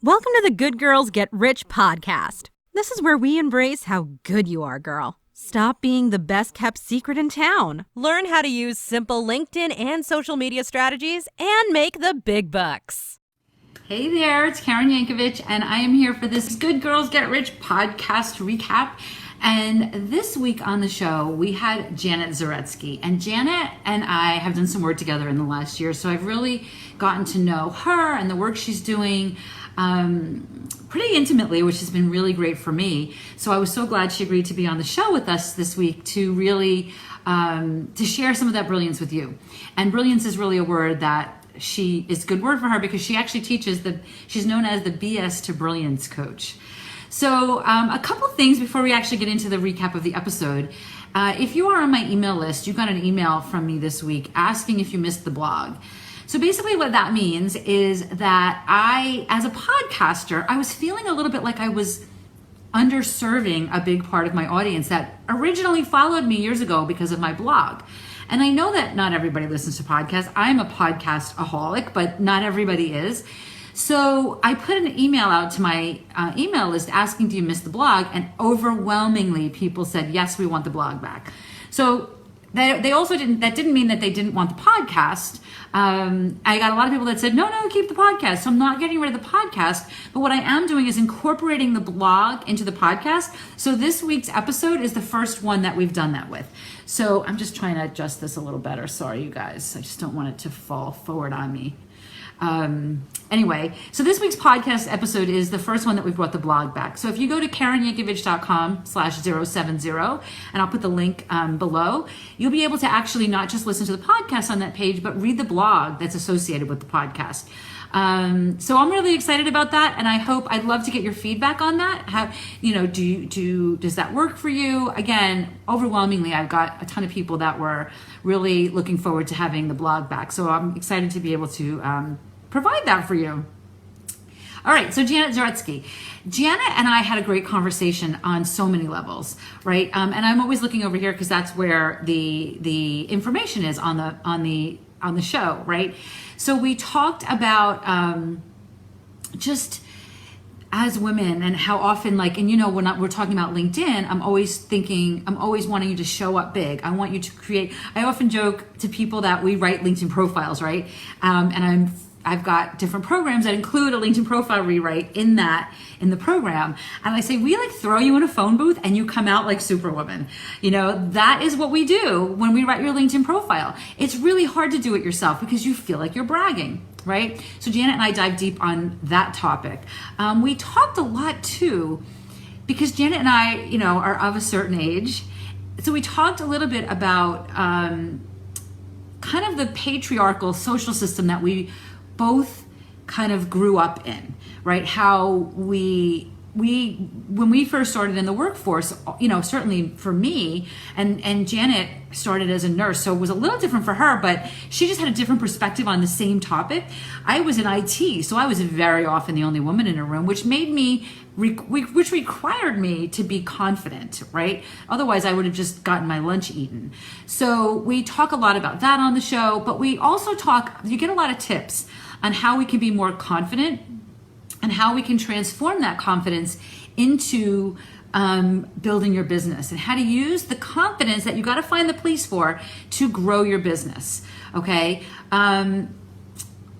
Welcome to the Good Girls Get Rich podcast. This is where we embrace how good you are, girl. Stop being the best kept secret in town. Learn how to use simple LinkedIn and social media strategies and make the big bucks. Hey there, it's Karen Yankovich, and I am here for this Good Girls Get Rich podcast recap. And this week on the show, we had Janet Zaretsky. And Janet and I have done some work together in the last year, so I've really gotten to know her and the work she's doing pretty intimately, which has been really great for me. So I was so glad she agreed to be on the show with us this week to really to share some of that brilliance with you. And brilliance is really a word that is a good word for her because she actually teaches she's known as the BS to Brilliance coach. So a couple things before we actually get into the recap of the episode. If you are on my email list, you got an email from me this week asking if you missed the blog. So basically what that means is that I, as a podcaster, I was feeling a little bit like I was underserving a big part of my audience that originally followed me years ago because of my blog. And I know that not everybody listens to podcasts. I'm a podcast-aholic, but not everybody is. So I put an email out to my email list asking, do you miss the blog? And overwhelmingly people said, yes, we want the blog back. So they also didn't mean that they didn't want the podcast. I got a lot of people that said, no, keep the podcast. So I'm not getting rid of the podcast. But what I am doing is incorporating the blog into the podcast. So this week's episode is the first one that we've done that with. So I'm just trying to adjust this a little better. Sorry, you guys. I just don't want it to fall forward on me. Anyway, so this week's podcast episode is the first one that we've brought the blog back. So if you go to KarenYankovich.com/070, and I'll put the link below, you'll be able to actually not just listen to the podcast on that page, but read the blog that's associated with the podcast. So I'm really excited about that, and I'd love to get your feedback on that. How, does that work for you? Again, overwhelmingly, I've got a ton of people that were really looking forward to having the blog back. So I'm excited to be able to provide that for you. All right, so Janet Zaretsky. Janet and I had a great conversation on so many levels, right? And I'm always looking over here because that's where the information is on the show, right? So we talked about just as women and how often, when we're talking about LinkedIn, I'm always wanting you to show up big. I want you to create. I often joke to people that we write LinkedIn profiles, right? And I've got different programs that include a LinkedIn profile rewrite in the program. And I say, we throw you in a phone booth and you come out like Superwoman. That is what we do when we write your LinkedIn profile. It's really hard to do it yourself because you feel like you're bragging, right? So Janet and I dive deep on that topic. We talked a lot too, because Janet and I, are of a certain age. So we talked a little bit about kind of the patriarchal social system that we both kind of grew up in, right? How when we first started in the workforce, certainly for me, and Janet started as a nurse, so it was a little different for her, but she just had a different perspective on the same topic. I was in IT, so I was very often the only woman in a room, which required me to be confident, right? Otherwise, I would have just gotten my lunch eaten. So we talk a lot about that on the show, but we also you get a lot of tips on how we can be more confident and how we can transform that confidence into building your business, and how to use the confidence that you got to find the place for to grow your business. Okay.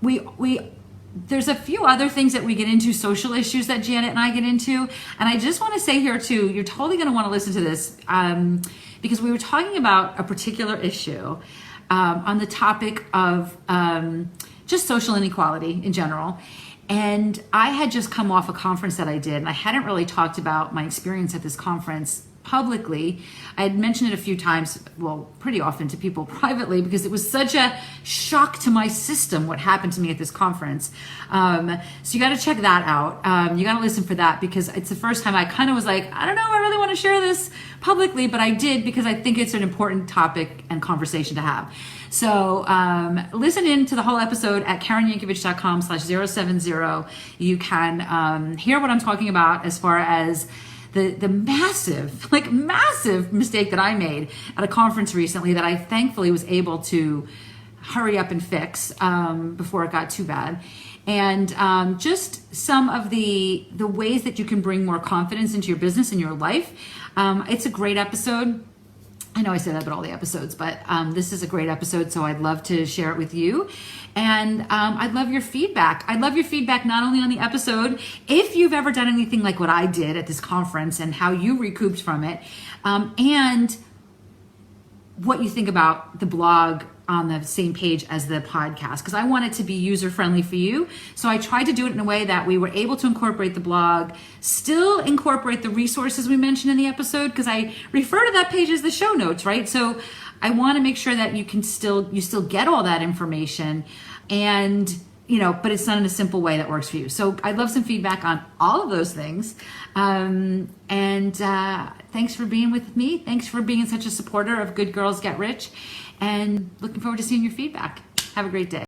There's a few other things that we get into, social issues that Janet and I get into. And I just want to say here too, you're totally going to want to listen to this because we were talking about a particular issue on the topic of just social inequality in general. And I had just come off a conference that I did, and I hadn't really talked about my experience at this conference publicly. I had mentioned it a few times, well, pretty often to people privately, because it was such a shock to my system what happened to me at this conference. So you got to check that out. You got to listen for that, because it's the first time I kind of was like, I don't know, I really want to share this publicly, but I did because I think it's an important topic and conversation to have. So listen in to the whole episode at KarenYankovich.com/070. You can hear what I'm talking about as far as the massive mistake that I made at a conference recently that I thankfully was able to hurry up and fix before it got too bad. and just some of the ways that you can bring more confidence into your business and your life. It's a great episode. I know I say that about all the episodes, but this is a great episode, so I'd love to share it with you. And I'd love your feedback. I'd love your feedback not only on the episode, if you've ever done anything like what I did at this conference and how you recouped from it, and what you think about the blog on the same page as the podcast, because I want it to be user-friendly for you. So I tried to do it in a way that we were able to incorporate the blog, still incorporate the resources we mentioned in the episode, because I refer to that page as the show notes, right? So I want to make sure that you still get all that information, and but it's done in a simple way that works for you. So I'd love some feedback on all of those things. And thanks for being with me. Thanks for being such a supporter of Good Girls Get Rich, and looking forward to seeing your feedback. Have a great day.